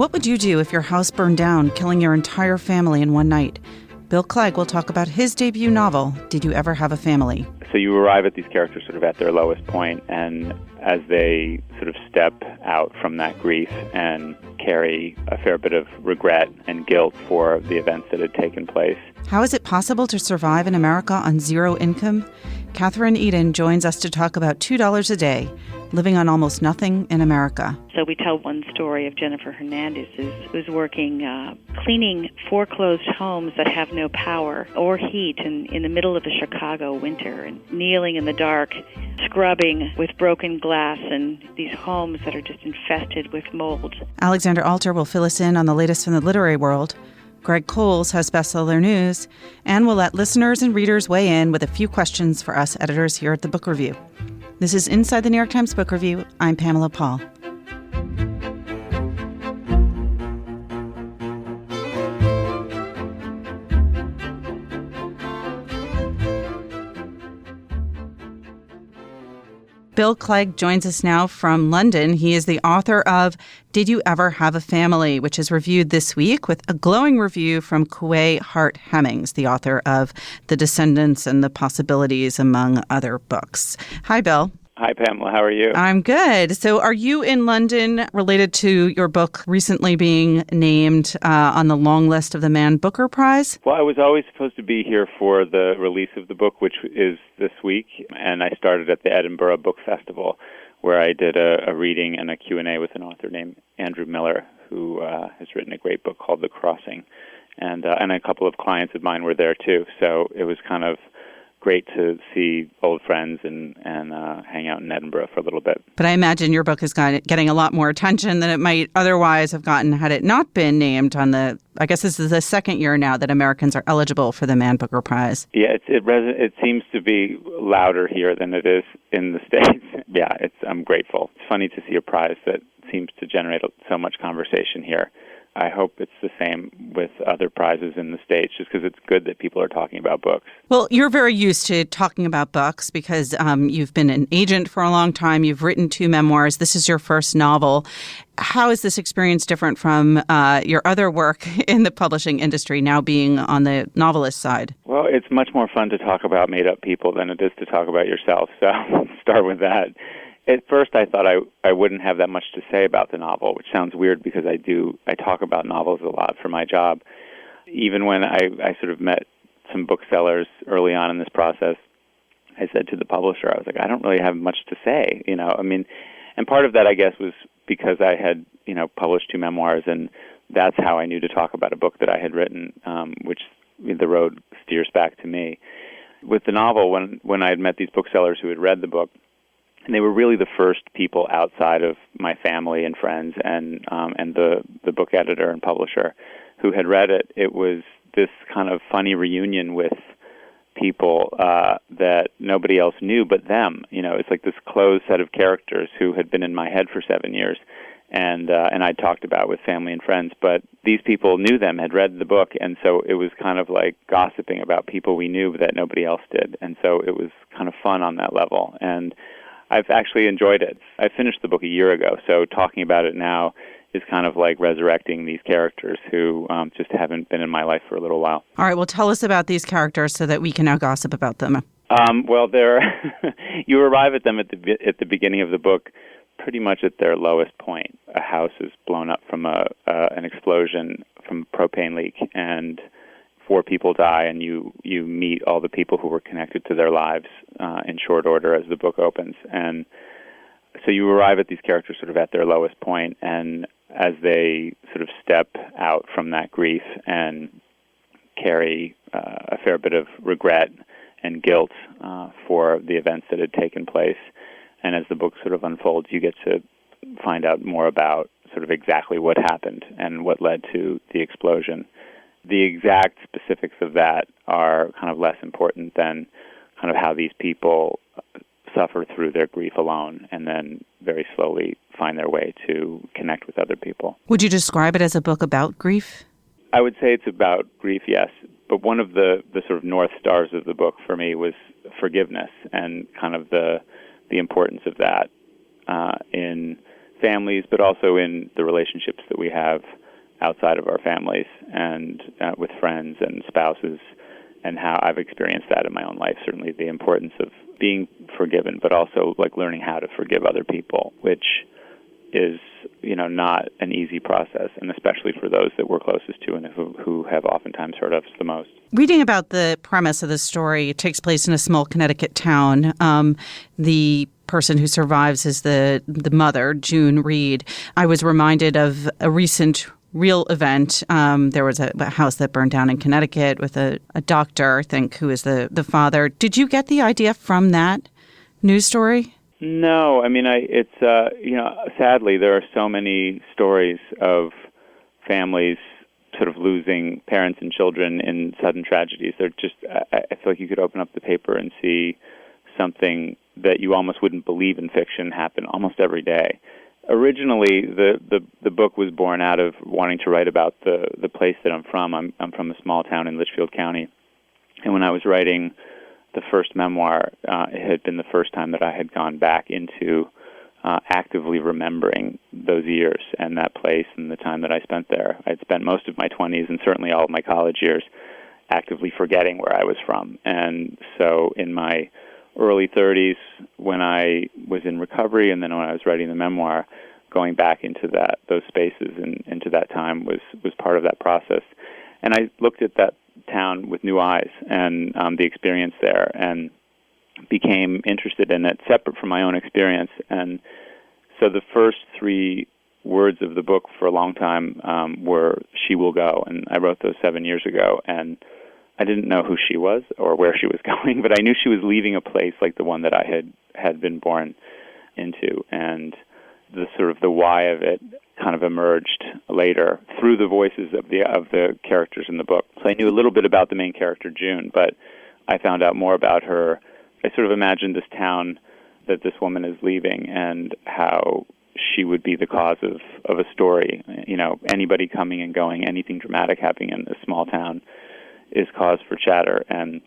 What would you do if your house burned down, killing your entire family in one night? Bill Clegg will talk about his debut novel, Did You Ever Have a Family? So you arrive at these characters sort of at their lowest point, and as they sort of step out from that grief and carry a fair bit of regret and guilt for the events that had taken place. How is it possible to survive in America on zero income? Kathryn Edin joins us to talk about $2 a day, living on almost nothing in America. So we tell one story of Jennifer Hernandez, who's working cleaning foreclosed homes that have no power or heat in the middle of the Chicago winter, and kneeling in the dark, scrubbing with broken glass in these homes that are just infested with mold. Alexandra Alter will fill us in on the latest from the literary world. Gregory Cowles has bestseller news, and we'll let listeners and readers weigh in with a few questions for us editors here at the Book Review. This is Inside the New York Times Book Review. I'm Pamela Paul. Bill Clegg joins us now from London. He is the author of Did You Ever Have a Family, which is reviewed this week with a glowing review from Kuwait Hart Hemmings, the author of The Descendants and the Possibilities, among other books. Hi, Bill. Hi, Pamela. How are you? I'm good. So are you in London related to your book recently being named on the long list of the Man Booker Prize? Well, I was always supposed to be here for the release of the book, which is this week, and I started at the Edinburgh Book Festival, where I did a reading and a Q&A with an author named Andrew Miller, who has written a great book called The Crossing, and a couple of clients of mine were there, too. So it was kind of great to see old friends and hang out in Edinburgh for a little bit. But I imagine your book is getting a lot more attention than it might otherwise have gotten had it not been named on the, I guess this is the second year now that Americans are eligible for the Man Booker Prize. Yeah, it seems to be louder here than it is in the States. Yeah, I'm grateful. It's funny to see a prize that seems to generate so much conversation here. I hope it's the same with other prizes in the States, just because it's good that people are talking about books. Well, you're very used to talking about books because you've been an agent for a long time. You've written 2 memoirs. This is your first novel. How is this experience different from your other work in the publishing industry, now being on the novelist side? Well, it's much more fun to talk about made-up people than it is to talk about yourself, so let's start with that. At first, I thought I wouldn't have that much to say about the novel, which sounds weird because I talk about novels a lot for my job. Even when I sort of met some booksellers early on in this process, I said to the publisher, I was like, I don't really have much to say, and part of that, I guess, was because I had, published 2 memoirs, and that's how I knew to talk about a book that I had written, which the road steers back to me. With the novel, when I had met these booksellers who had read the book, and they were really the first people outside of my family and friends and the book editor and publisher who had read it. It was this kind of funny reunion with people that nobody else knew but them. It's like this closed set of characters who had been in my head for 7 years and I'd talked about with family and friends. But these people knew them, had read the book, and so it was kind of like gossiping about people we knew that nobody else did. And so it was kind of fun on that level. And I've actually enjoyed it. I finished the book a year ago, so talking about it now is kind of like resurrecting these characters who just haven't been in my life for a little while. All right, well, tell us about these characters so that we can now gossip about them. Well, you arrive at them at the beginning of the book pretty much at their lowest point. A house is blown up from an explosion from a propane leak, and 4 people die, and you meet all the people who were connected to their lives in short order as the book opens. And so you arrive at these characters sort of at their lowest point, and as they sort of step out from that grief and carry a fair bit of regret and guilt for the events that had taken place, and as the book sort of unfolds, you get to find out more about sort of exactly what happened and what led to the explosion. The exact specifics of that are kind of less important than kind of how these people suffer through their grief alone and then very slowly find their way to connect with other people. Would you describe it as a book about grief? I would say it's about grief, yes. But one of the sort of north stars of the book for me was forgiveness and kind of the importance of that in families, but also in the relationships that we have outside of our families and with friends and spouses, and how I've experienced that in my own life. Certainly the importance of being forgiven, but also like learning how to forgive other people, which is, not an easy process, and especially for those that we're closest to and who have oftentimes hurt us the most. Reading about the premise of the story, it takes place in a small Connecticut town. The person who survives is the mother, June Reed. I was reminded of a recent real event. There was a house that burned down in Connecticut with a doctor, I think, who is the father. Did you get the idea from that news story? No, I mean, sadly, there are so many stories of families sort of losing parents and children in sudden tragedies. They're just, I feel like you could open up the paper and see something that you almost wouldn't believe in fiction happen almost every day. Originally, the book was born out of wanting to write about the place that I'm from. I'm from a small town in Litchfield County, and when I was writing the first memoir, it had been the first time that I had gone back into actively remembering those years and that place and the time that I spent there. I'd spent most of my 20s and certainly all of my college years actively forgetting where I was from. And so in my early 30s, when I was in recovery and then when I was writing the memoir, going back into those spaces and into that time was part of that process. And I looked at that town with new eyes and the experience there, and became interested in it separate from my own experience. And so the first 3 words of the book for a long time were "She Will Go," and I wrote those 7 years ago, and I didn't know who she was or where she was going, but I knew she was leaving a place like the one that I had been born into, and the sort of the why of it kind of emerged later through the voices of the characters in the book. So I knew a little bit about the main character, June, but I found out more about her. I sort of imagined this town that this woman is leaving and how she would be the cause of a story. Anybody coming and going, anything dramatic happening in a small town is cause for chatter, and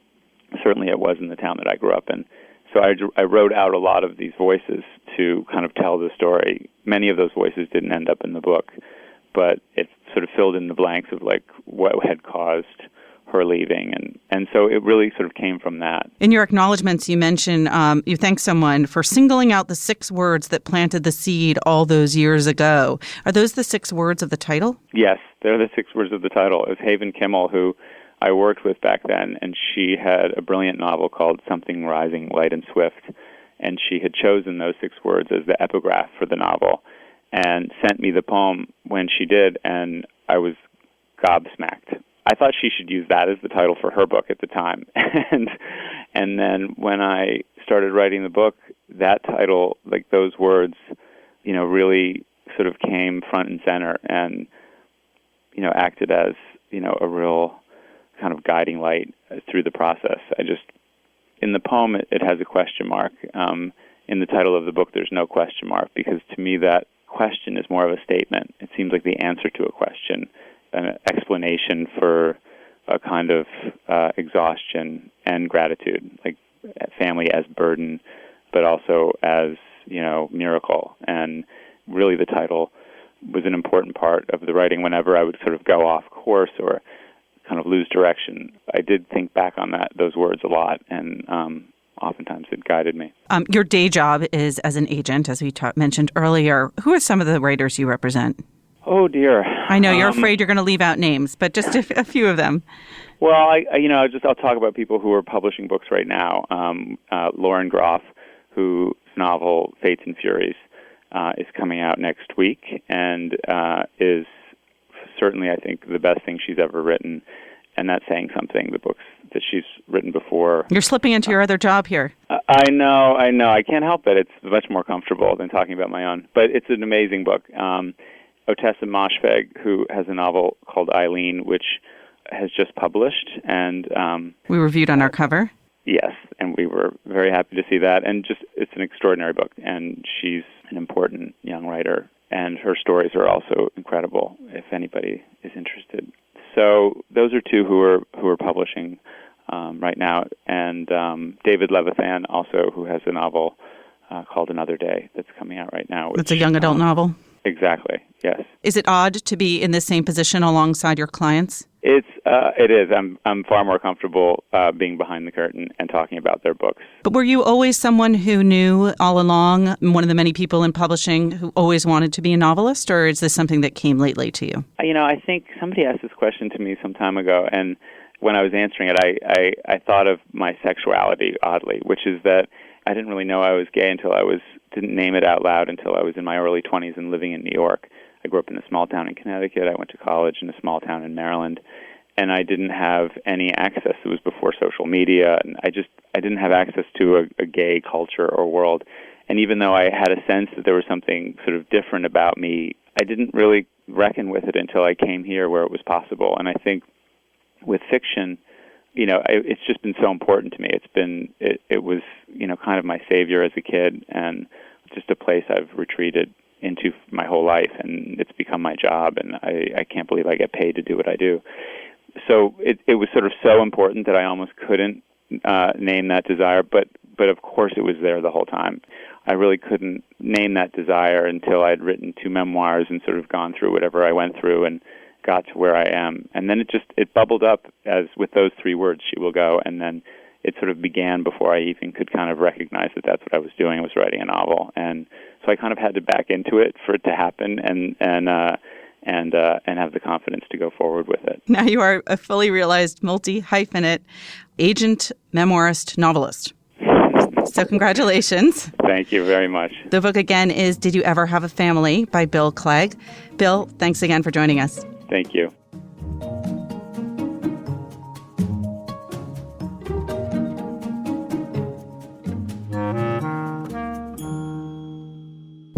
certainly it was in the town that I grew up in. So I wrote out a lot of these voices to kind of tell the story. Many of those voices didn't end up in the book, but it sort of filled in the blanks of like what had caused her leaving, and so it really sort of came from that. In your acknowledgments, you mentioned you thank someone for singling out the 6 words that planted the seed all those years ago. Are those the 6 words of the title? Yes, they're the 6 words of the title. It was Haven Kimmel, who I worked with back then, and she had a brilliant novel called Something Rising, Light and Swift, and she had chosen those 6 words as the epigraph for the novel and sent me the poem when she did, and I was gobsmacked. I thought she should use that as the title for her book at the time. and then when I started writing the book, that title, like those words, really sort of came front and center and, acted as, a real kind of guiding light through the process. In the poem, it has a question mark. In the title of the book, there's no question mark, because to me that question is more of a statement. It seems like the answer to a question, an explanation for a kind of exhaustion and gratitude, like family as burden, but also as, miracle. And really the title was an important part of the writing. Whenever I would sort of go off course or kind of lose direction, I did think back on those words a lot, and oftentimes it guided me. Your day job is as an agent, as we mentioned earlier. Who are some of the writers you represent? Oh, dear. I know you're afraid you're going to leave out names, but just a few of them. Well, I'll talk about people who are publishing books right now. Lauren Groff, whose novel Fates and Furies is coming out next week, and is certainly, I think, the best thing she's ever written, and that's saying something. The books that she's written before. You're slipping into your other job here. I know. I can't help it. It's much more comfortable than talking about my own, but it's an amazing book. Otessa Moshfegh, who has a novel called Eileen, which has just published, and we reviewed on our cover. Yes, and we were very happy to see that. And it's an extraordinary book, and she's an important young writer, and her stories are also incredible if anybody is interested. So those are 2 who are publishing right now, and David Levithan also, who has a novel called Another Day that's coming out right now. It's a young adult novel? Exactly, yes. Is it odd to be in the same position alongside your clients? It is. I'm far more comfortable being behind the curtain and talking about their books. But were you always someone who knew all along, one of the many people in publishing who always wanted to be a novelist, or is this something that came lately to you? I think somebody asked this question to me some time ago, and when I was answering it, I thought of my sexuality, oddly, which is that I didn't really know I was gay until didn't name it out loud until I was in my early 20s and living in New York. I grew up in a small town in Connecticut. I went to college in a small town in Maryland, and I didn't have any access. It was before social media, and I didn't have access to a gay culture or world. And even though I had a sense that there was something sort of different about me, I didn't really reckon with it until I came here where it was possible. And I think with fiction, it's just been so important to me. It was kind of my savior as a kid, and just a place I've retreated into my whole life, and it's become my job, and I can't believe I get paid to do what I do. So it was sort of so important that I almost couldn't name that desire, but of course it was there the whole time. I really couldn't name that desire until I'd written 2 memoirs and sort of gone through whatever I went through and got to where I am. And then it bubbled up as with those 3 words, She Will Go, and then it sort of began before I even could kind of recognize that that's what I was doing. I was writing a novel. And so I kind of had to back into it for it to happen and have the confidence to go forward with it. Now you are a fully realized multi-hyphenate agent, memoirist, novelist. So congratulations. Thank you very much. The book again is Did You Ever Have a Family by Bill Clegg. Bill, thanks again for joining us. Thank you.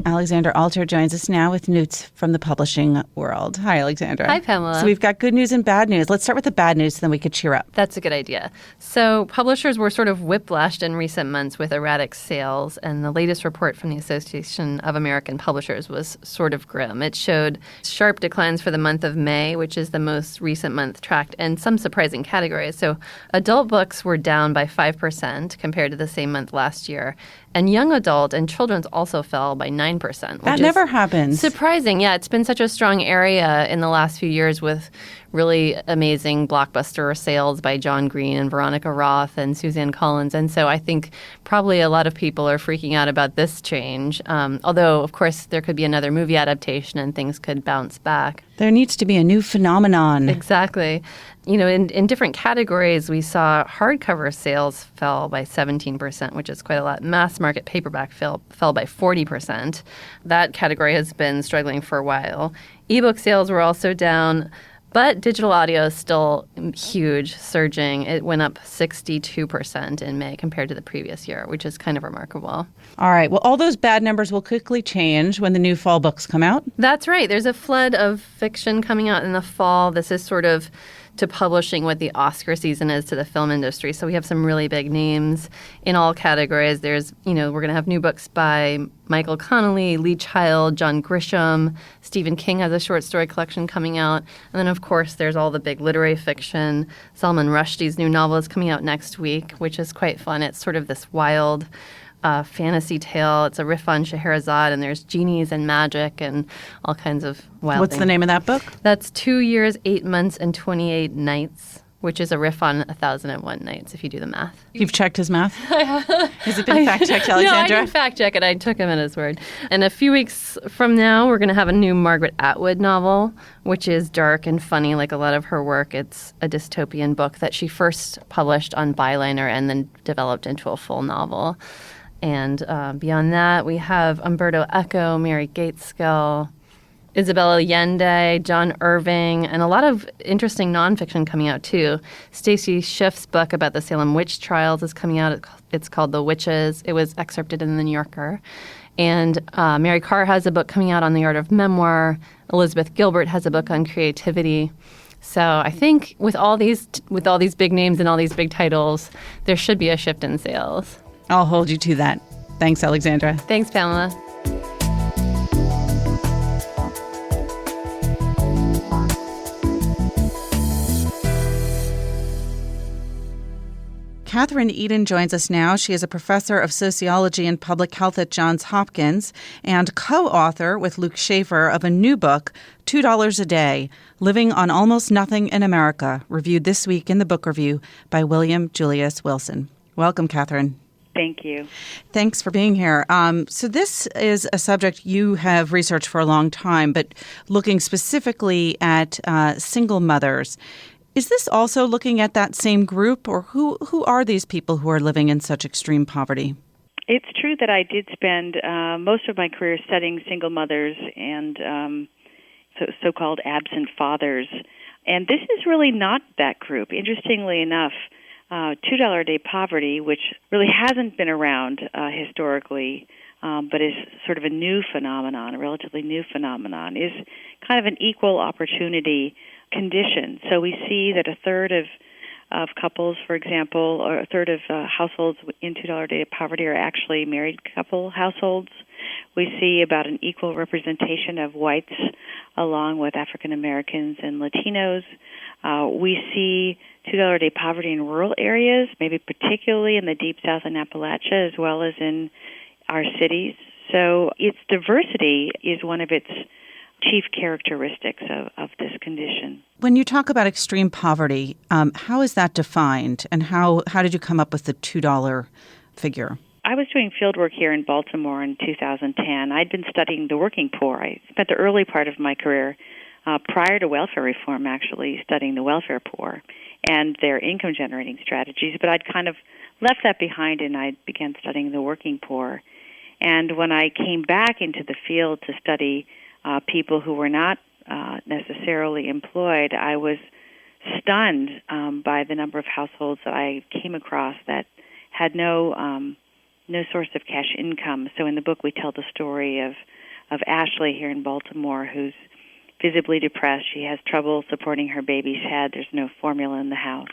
Alexandra Alter joins us now with news from the publishing world. Hi, Alexandra. Hi, Pamela. So we've got good news and bad news. Let's start with the bad news so then we could cheer up. That's a good idea. So publishers were sort of whiplashed in recent months with erratic sales, and the latest report from the Association of American Publishers was sort of grim. It showed sharp declines for the month of May, which is the most recent month tracked, and some surprising categories. So adult books were down by 5% compared to the same month last year, and young adult and children's also fell by 9%. That never happens. Surprising. Yeah, it's been such a strong area in the last few years with really amazing blockbuster sales by John Green and Veronica Roth and Suzanne Collins. And so I think probably a lot of people are freaking out about this change. Although, of course, there could be another movie adaptation and things could bounce back. There needs to be a new phenomenon. Exactly. In different categories, we saw hardcover sales fell by 17%, which is quite a lot. Mass market paperback fell by 40%. That category has been struggling for a while. Ebook sales were also down, but digital audio is still huge, surging. It went up 62% in May compared to the previous year, which is kind of remarkable. All right. Well, all those bad numbers will quickly change when the new fall books come out. That's right. There's a flood of fiction coming out in the fall. This is sort of to publishing what the Oscar season is to the film industry. So we have some really big names in all categories. There's, we're going to have new books by Michael Connelly, Lee Child, John Grisham. Stephen King has a short story collection coming out. And then, of course, there's all the big literary fiction. Salman Rushdie's new novel is coming out next week, which is quite fun. It's sort of this wild fantasy tale. It's a riff on Scheherazade, and there's genies and magic and all kinds of wild What's things. the name of that book? That's 2 years, 8 months, and 28 nights, which is a riff on 1001 Nights, if you do the math. You've checked his math? Has it been fact-checked, Alexandra? No, I didn't fact-check it. I took him at his word. And a few weeks from now, we're going to have a new Margaret Atwood novel, which is dark and funny like a lot of her work. It's a dystopian book that she first published on Byliner and then developed into a full novel. And beyond that, we have Umberto Eco, Mary Gateskill, Isabella Allende, John Irving, and a lot of interesting nonfiction coming out, too. Stacy Schiff's book about the Salem witch trials is coming out. It's called The Witches. It was excerpted in The New Yorker. And Mary Carr has a book coming out on the art of memoir. Elizabeth Gilbert has a book on creativity. So I think with all these big names and all these big titles, there should be a shift in sales. I'll hold you to that. Thanks, Alexandra. Thanks, Pamela. Kathryn Edin joins us now. She is a professor of sociology and public health at Johns Hopkins and co-author with Luke Schaefer of a new book, $2 a Day, Living on Almost Nothing in America, reviewed this week in the Book Review by William Julius Wilson. Welcome, Kathryn. Thank you. Thanks for being here. So this is a subject you have researched for a long time, but looking specifically at single mothers. Is this also looking at that same group, or who are these people who are living in such extreme poverty? It's true that I did spend most of my career studying single mothers and so-called absent fathers. And this is really not that group. Interestingly enough, $2 a day poverty, which really hasn't been around historically, but is sort of a new phenomenon, a relatively new phenomenon, is kind of an equal opportunity condition. So we see that a third of couples, for example, or a third of households in $2 a day poverty are actually married couple households. We see about an equal representation of whites along with African Americans and Latinos. We see $2 a day poverty in rural areas, maybe particularly in the Deep South and Appalachia, as well as in our cities. So its diversity is one of its chief characteristics of this condition. When you talk about extreme poverty, how is that defined, and how did you come up with the $2 figure? I was doing field work here in Baltimore in 2010. I'd been studying the working poor. I spent the early part of my career, prior to welfare reform, actually studying the welfare poor and their income-generating strategies. But I'd kind of left that behind, and I began studying the working poor. And when I came back into the field to study people who were not necessarily employed, I was stunned by the number of households that I came across that had no source of cash income. So in the book, we tell the story of Ashley here in Baltimore, who's visibly depressed. She has trouble supporting her baby's head. There's no formula in the house.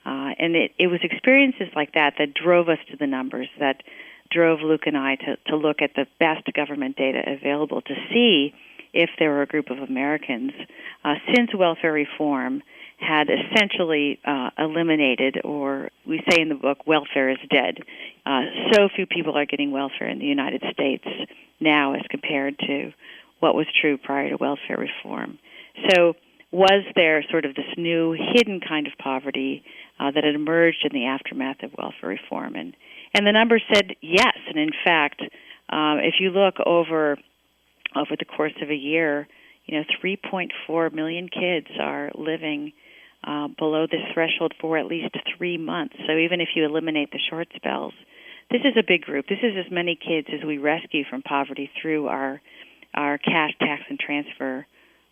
And it was experiences like that drove us to the numbers, that drove Luke and I to look at the best government data available to see if there were a group of Americans, since welfare reform had essentially eliminated, or we say in the book, welfare is dead. So few people are getting welfare in the United States now as compared to what was true prior to welfare reform. So was there sort of this new hidden kind of poverty that had emerged in the aftermath of welfare reform? And the numbers said yes. And in fact, if you look over the course of a year, 3.4 million kids are living below this threshold for at least 3 months. So even if you eliminate the short spells, this is a big group. This is as many kids as we rescue from poverty through our cash, tax, and transfer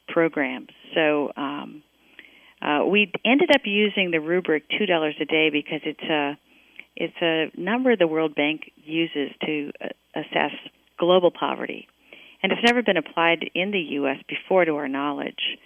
programs. So we ended up using the rubric $2 a day because it's a number the World Bank uses to assess global poverty. And it's never been applied in the U.S. before, to our knowledge.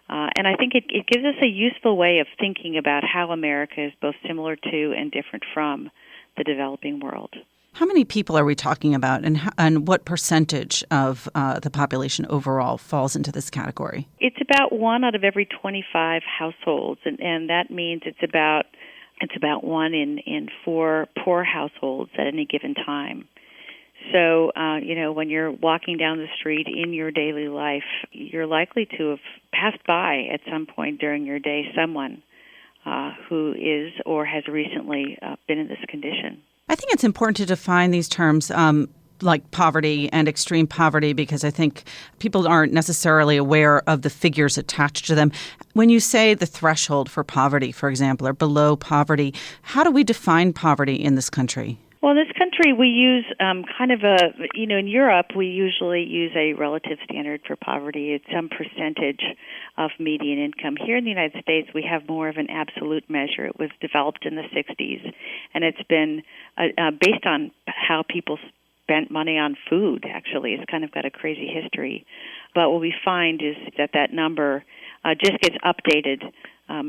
And I think it gives us a useful way of thinking about how America is both similar to and different from the developing world. How many people are we talking about, and what percentage of the population overall falls into this category? It's about 1 out of every 25 households, and that means it's about 1 in 4 poor households at any given time. So, when you're walking down the street in your daily life, you're likely to have passed by at some point during your day someone who is or has recently been in this condition. I think it's important to define these terms like poverty and extreme poverty, because I think people aren't necessarily aware of the figures attached to them. When you say the threshold for poverty, for example, or below poverty, how do we define poverty in this country? Well, in this country, we use in Europe, we usually use a relative standard for poverty. It's some percentage of median income. Here in the United States, we have more of an absolute measure. It was developed in the 60s, and it's been based on how people spent money on food, actually. It's kind of got a crazy history. But what we find is that number just gets updated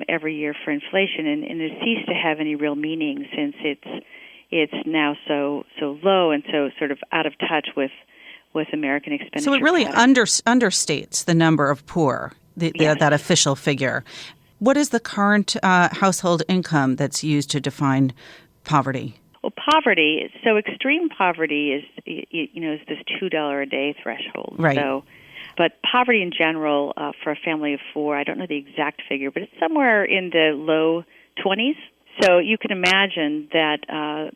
every year for inflation, and it ceased to have any real meaning since it's now so low and so sort of out of touch with American expenditure. So it really understates the number of poor, Yes. that official figure. What is the current household income that's used to define poverty? Well, poverty, so extreme poverty is this $2 a day threshold. Right. But poverty in general for a family of four, I don't know the exact figure, but it's somewhere in the low 20s. So you can imagine that,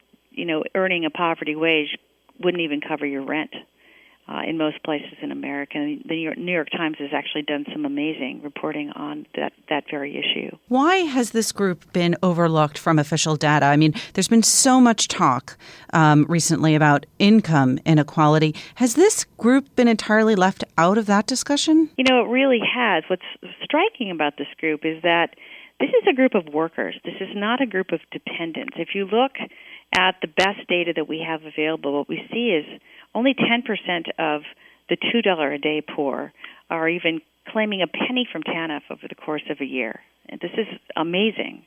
earning a poverty wage wouldn't even cover your rent in most places in America. And the New York Times has actually done some amazing reporting on that very issue. Why has this group been overlooked from official data? I mean, there's been so much talk recently about income inequality. Has this group been entirely left out of that discussion? It really has. What's striking about this group is that this is a group of workers. This is not a group of dependents. If you look at the best data that we have available, what we see is only 10% of the $2 a day poor are even claiming a penny from TANF over the course of a year. And this is amazing.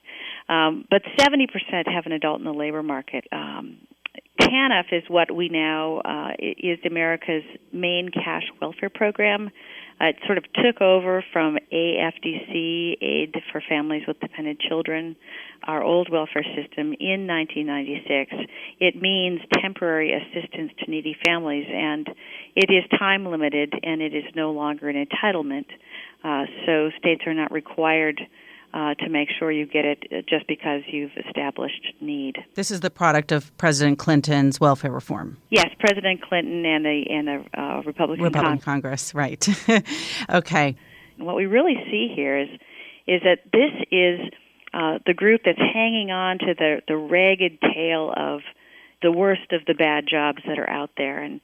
But 70% have an adult in the labor market. TANF is what we now is America's main cash welfare program. It sort of took over from AFDC, Aid for Families with Dependent Children, our old welfare system, in 1996. It means temporary assistance to needy families, and it is time limited, and it is no longer an entitlement. So states are not required to make sure you get it just because you've established need. This is the product of President Clinton's welfare reform. Yes, President Clinton and the Republican Congress, right. Okay. What we really see here is that this is the group that's hanging on to the ragged tail of the worst of the bad jobs that are out there. And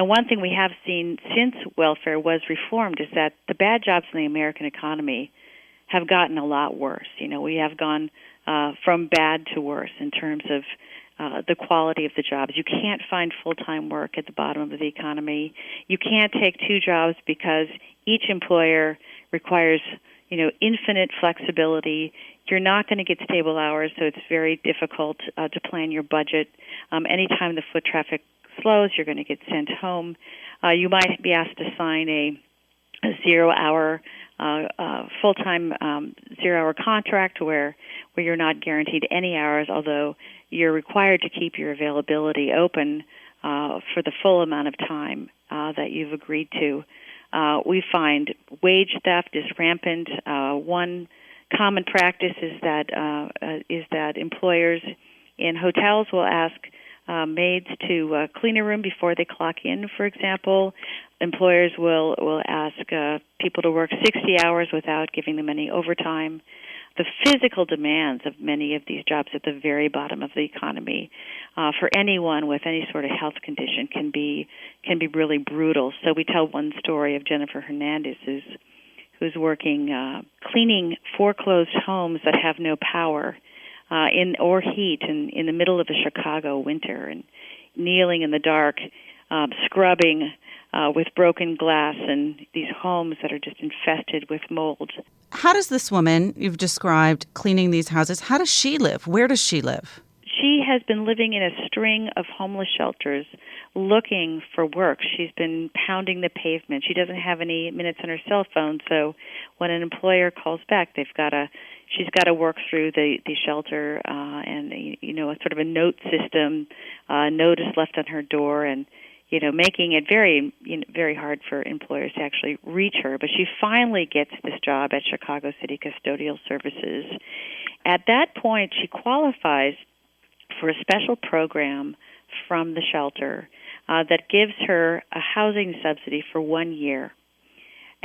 one thing we have seen since welfare was reformed is that the bad jobs in the American economy have gotten a lot worse. We have gone from bad to worse in terms of the quality of the jobs. You can't find full-time work at the bottom of the economy. You can't take two jobs because each employer requires, infinite flexibility. You're not going to get stable hours, so it's very difficult to plan your budget. Anytime the foot traffic slows, you're going to get sent home. You might be asked to sign a 0-hour full-time 0-hour contract where you're not guaranteed any hours, although you're required to keep your availability open for the full amount of time that you've agreed to. We find wage theft is rampant. One common practice is that employers in hotels will ask maids to clean a room before they clock in, for example. Employers will ask people to work 60 hours without giving them any overtime. The physical demands of many of these jobs at the very bottom of the economy for anyone with any sort of health condition can be really brutal. So we tell one story of Jennifer Hernandez who's working cleaning foreclosed homes that have no power or heat in the middle of a Chicago winter, and kneeling in the dark, scrubbing with broken glass and these homes that are just infested with mold. How does this woman you've described cleaning these houses, how does she live? Where does she live? She has been living in a string of homeless shelters looking for work. She's been pounding the pavement. She doesn't have any minutes on her cell phone, so when an employer calls back, she's got to work through the shelter and a sort of a note system, notice left on her door, and making it very very hard for employers to actually reach her. But she finally gets this job at Chicago City Custodial Services. At that point, she qualifies for a special program from the shelter that gives her a housing subsidy for 1 year,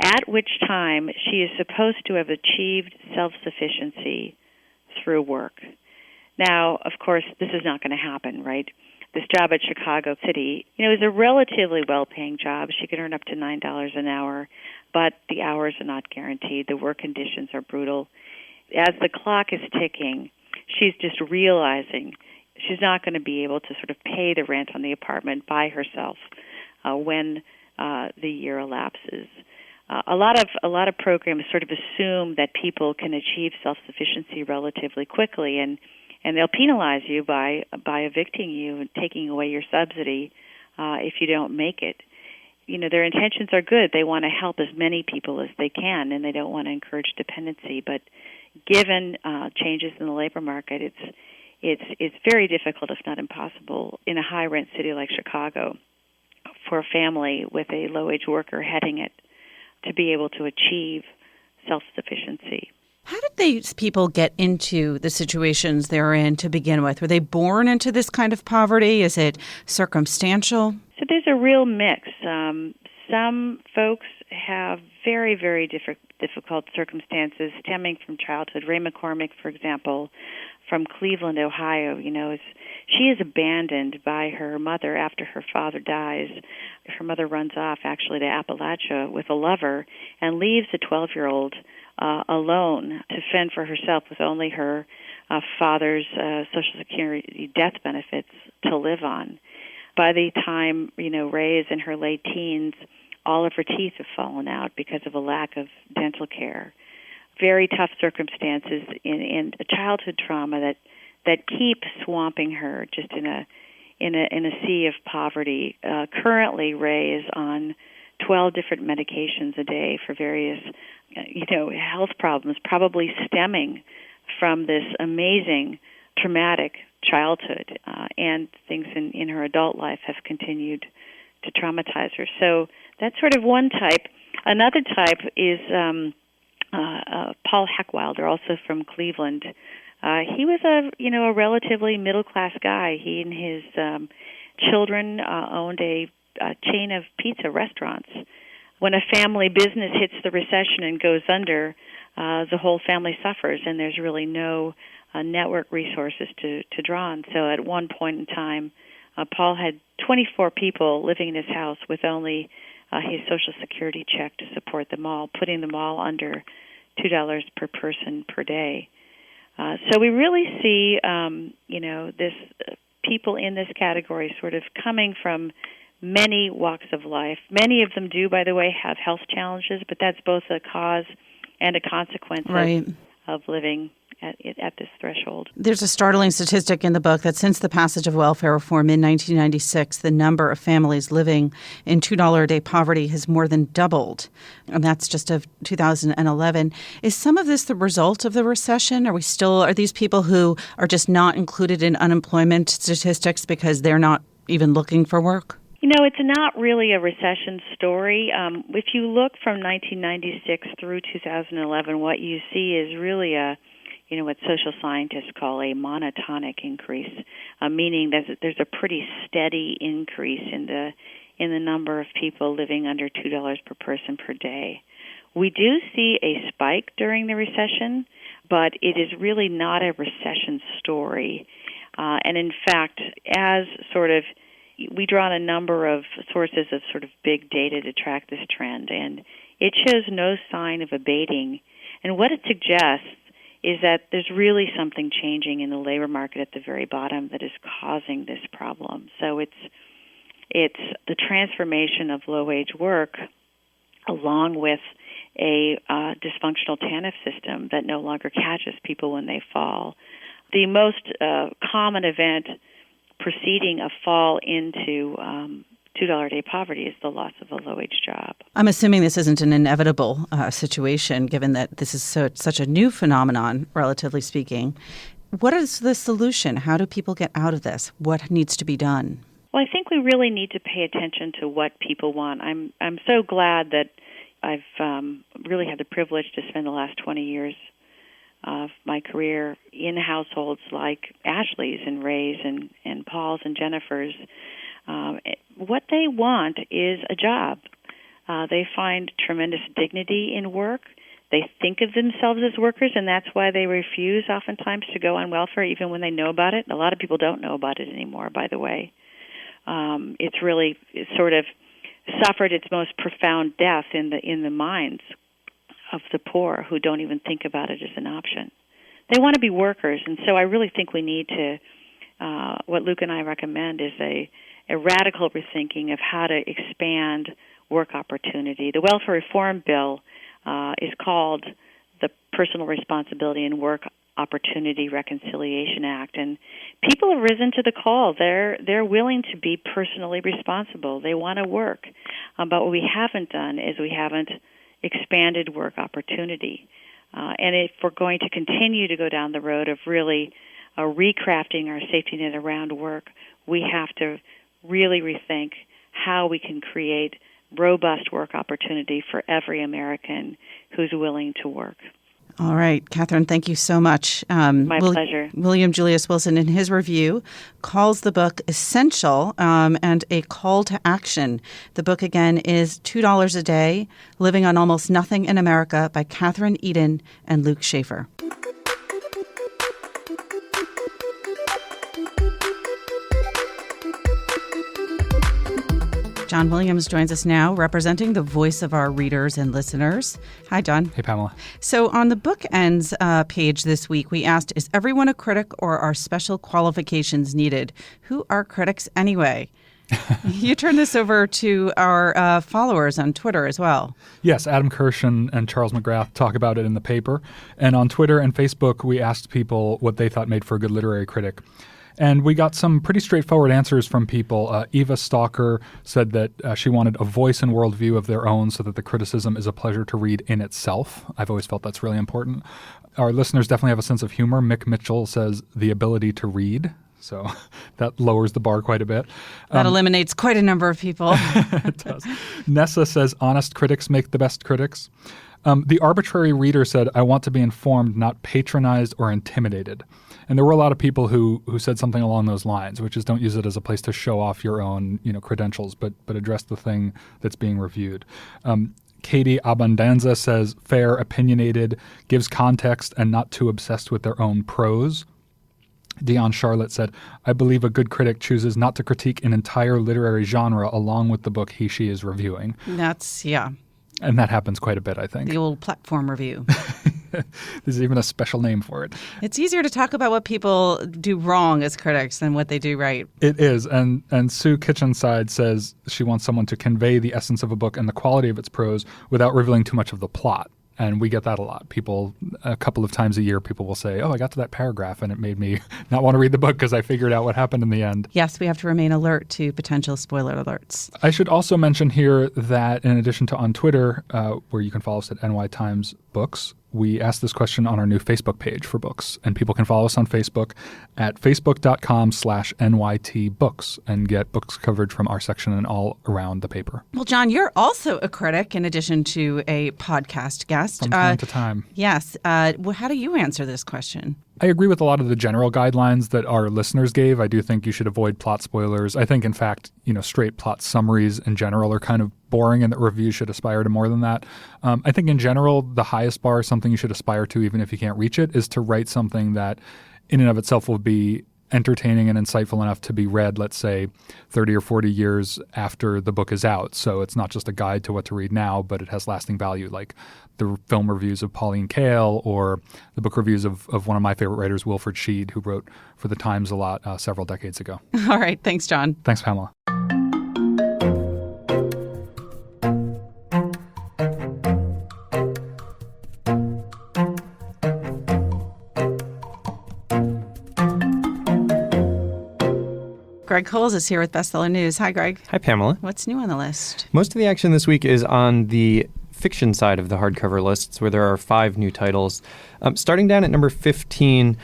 at which time she is supposed to have achieved self-sufficiency through work. Now, of course, this is not going to happen, right? This job at Chicago City, is a relatively well-paying job. She can earn up to $9 an hour, but the hours are not guaranteed. The work conditions are brutal. As the clock is ticking, she's just realizing she's not going to be able to sort of pay the rent on the apartment by herself when the year elapses. A lot of programs sort of assume that people can achieve self-sufficiency relatively quickly, and they'll penalize you by evicting you and taking away your subsidy if you don't make it. Their intentions are good. They want to help as many people as they can, and they don't want to encourage dependency. But given changes in the labor market, it's very difficult, if not impossible, in a high-rent city like Chicago for a family with a low-wage worker heading it to be able to achieve self-sufficiency. How did these people get into the situations they're in to begin with? Were they born into this kind of poverty? Is it circumstantial? So there's a real mix. Some folks have very, very difficult circumstances stemming from childhood. Ray McCormick, for example, from Cleveland, Ohio, she is abandoned by her mother after her father dies. Her mother runs off, actually, to Appalachia with a lover and leaves the 12-year-old alone to fend for herself with only her father's Social Security death benefits to live on. By the time, Ray is in her late teens, all of her teeth have fallen out because of a lack of dental care. Very tough circumstances in a childhood trauma that keep swamping her just in a sea of poverty. Currently, Ray is on 12 different medications a day for various health problems, probably stemming from this amazing traumatic childhood, and things in her adult life have continued to traumatize her. So that's sort of one type. Another type is Paul Heckwilder, also from Cleveland. He was a relatively middle class guy. He and his children owned a chain of pizza restaurants. When a family business hits the recession and goes under, the whole family suffers, and there's really no network resources to draw on. So at one point in time, Paul had 24 people living in his house with only his Social Security check to support them all, putting them all under $2 per person per day. So we really see, this people in this category sort of coming from many walks of life. Many of them do, by the way, have health challenges, but that's both a cause and a consequence of living at this threshold. There's a startling statistic in the book that since the passage of welfare reform in 1996, the number of families living in $2 a day poverty has more than doubled, and that's just of 2011. Is some of this the result of the recession? Are these people who are just not included in unemployment statistics because they're not even looking for work? It's not really a recession story. If you look from 1996 through 2011, what you see is really what social scientists call a monotonic increase, meaning that there's a pretty steady increase in the number of people living under $2 per person per day. We do see a spike during the recession, but it is really not a recession story. And in fact, as sort of we draw on a number of sources of sort of big data to track this trend, and it shows no sign of abating. And what it suggests is that there's really something changing in the labor market at the very bottom that is causing this problem. So it's the transformation of low-wage work along with a dysfunctional TANF system that no longer catches people when they fall. The most common event preceding a fall into $2 a day poverty is the loss of a low-wage job. I'm assuming this isn't an inevitable situation, given that this is such a new phenomenon, relatively speaking. What is the solution? How do people get out of this? What needs to be done? Well, I think we really need to pay attention to what people want. I'm so glad that I've really had the privilege to spend the last 20 years of my career in households like Ashley's and Ray's and Paul's and Jennifer's. What they want is a job. They find tremendous dignity in work. They think of themselves as workers, and that's why they refuse oftentimes to go on welfare, even when they know about it. A lot of people don't know about it anymore, by the way. It's sort of suffered its most profound death in the minds of the poor who don't even think about it as an option. They want to be workers, and so I really think we need to, what Luke and I recommend is a radical rethinking of how to expand work opportunity. The welfare reform bill is called the Personal Responsibility and Work Opportunity Reconciliation Act, and people have risen to the call. They're willing to be personally responsible. They want to work, but what we haven't done is we haven't expanded work opportunity. And if we're going to continue to go down the road of really recrafting our safety net around work, we have to really rethink how we can create robust work opportunity for every American who's willing to work. All right, Kathryn, thank you so much. My pleasure. William Julius Wilson, in his review, calls the book essential and a call to action. The book, again, is $2 a Day, Living on Almost Nothing in America by Kathryn, Edin, and Luke Schaefer. John Williams joins us now, representing the voice of our readers and listeners. Hi, John. Hey, Pamela. So on the bookends page this week, we asked, is everyone a critic or are special qualifications needed? Who are critics anyway? You turn this over to our followers on Twitter as well. Yes, Adam Kirsch and Charles McGrath talk about it in the paper. And on Twitter and Facebook, we asked people what they thought made for a good literary critic. And we got some pretty straightforward answers from people. Eva Stalker said that she wanted a voice and worldview of their own so that the criticism is a pleasure to read in itself. I've always felt that's really important. Our listeners definitely have a sense of humor. Mick Mitchell says the ability to read. So that lowers the bar quite a bit. That eliminates quite a number of people. It does. Nessa says honest critics make the best critics. The arbitrary reader said, I want to be informed, not patronized or intimidated. And there were a lot of people who said something along those lines, which is don't use it as a place to show off your own credentials, but address the thing that's being reviewed. Katie Abandanza says fair, opinionated, gives context, and not too obsessed with their own prose. Dion Charlotte said, I believe a good critic chooses not to critique an entire literary genre along with the book she is reviewing. And that happens quite a bit, I think. The old platform review. There's even a special name for it. It's easier to talk about what people do wrong as critics than what they do right. It is. And Sue Kitchenside says she wants someone to convey the essence of a book and the quality of its prose without revealing too much of the plot. And we get that a lot. People, a couple of times a year, people will say, I got to that paragraph and it made me not want to read the book because I figured out what happened in the end. Yes, we have to remain alert to potential spoiler alerts. I should also mention here that in addition to on Twitter, where you can follow us at NY Times Books, we asked this question on our new Facebook page for books. And people can follow us on Facebook at facebook.com/NYTbooks and get books covered from our section and all around the paper. Well, John, you're also a critic in addition to a podcast guest. From time to time. Yes. How do you answer this question? I agree with a lot of the general guidelines that our listeners gave. I do think you should avoid plot spoilers. I think, in fact, straight plot summaries in general are kind of boring and that reviews should aspire to more than that. I think in general, the highest bar, something you should aspire to even if you can't reach it, is to write something that in and of itself will be entertaining and insightful enough to be read, let's say, 30 or 40 years after the book is out. So it's not just a guide to what to read now, but it has lasting value, like the film reviews of Pauline Kael or the book reviews of one of my favorite writers, Wilfred Sheed, who wrote for The Times a lot several decades ago. All right. Thanks, John. Thanks, Pamela. Greg Cowles is here with Bestseller News. Hi, Greg. Hi, Pamela. What's new on the list? Most of the action this week is on the fiction side of the hardcover lists, where there are 5 new titles. Starting down at number 15,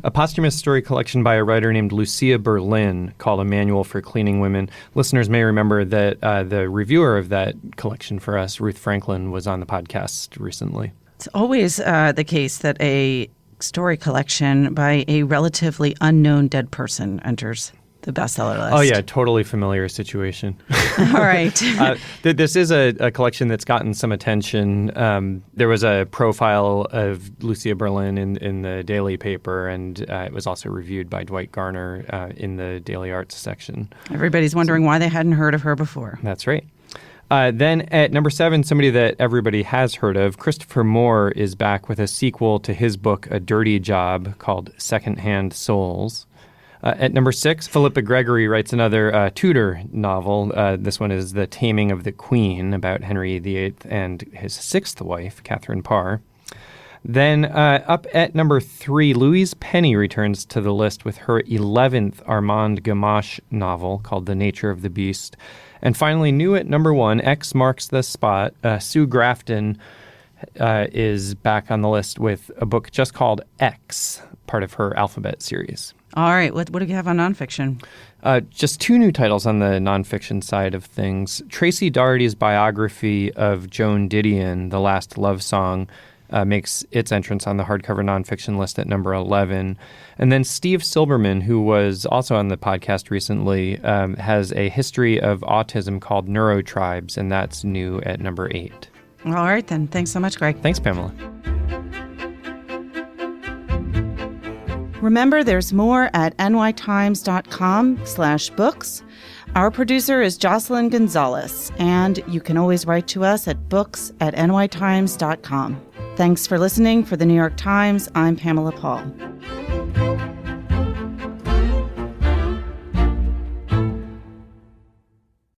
a posthumous story collection by a writer named Lucia Berlin called A Manual for Cleaning Women. Listeners may remember that the reviewer of that collection for us, Ruth Franklin, was on the podcast recently. It's always the case that a story collection by a relatively unknown dead person enters the bestseller list. Oh, yeah, totally familiar situation. All right. This is a collection that's gotten some attention. There was a profile of Lucia Berlin in the Daily paper, and it was also reviewed by Dwight Garner in the Daily Arts section. Everybody's wondering why they hadn't heard of her before. That's right. Then at number 7, somebody that everybody has heard of, Christopher Moore is back with a sequel to his book, A Dirty Job, called Secondhand Souls. At number 6, Philippa Gregory writes another Tudor novel. This one is The Taming of the Queen, about Henry VIII and his 6th wife, Catherine Parr. Then up at number 3, Louise Penny returns to the list with her 11th Armand Gamache novel called The Nature of the Beast. And finally, new at number 1, X marks the spot, Sue Grafton is back on the list with a book just called X, part of her Alphabet series. All right. What do you have on nonfiction? Just 2 new titles on the nonfiction side of things. Tracy Daugherty's biography of Joan Didion, The Last Love Song, makes its entrance on the hardcover nonfiction list at number 11. And then Steve Silberman, who was also on the podcast recently, has a history of autism called Neurotribes, and that's new at number 8. All right, then. Thanks so much, Greg. Thanks, Pamela. Remember, there's more at nytimes.com/books. Our producer is Jocelyn Gonzalez, and you can always write to us at books@nytimes.com. Thanks for listening. For the New York Times, I'm Pamela Paul.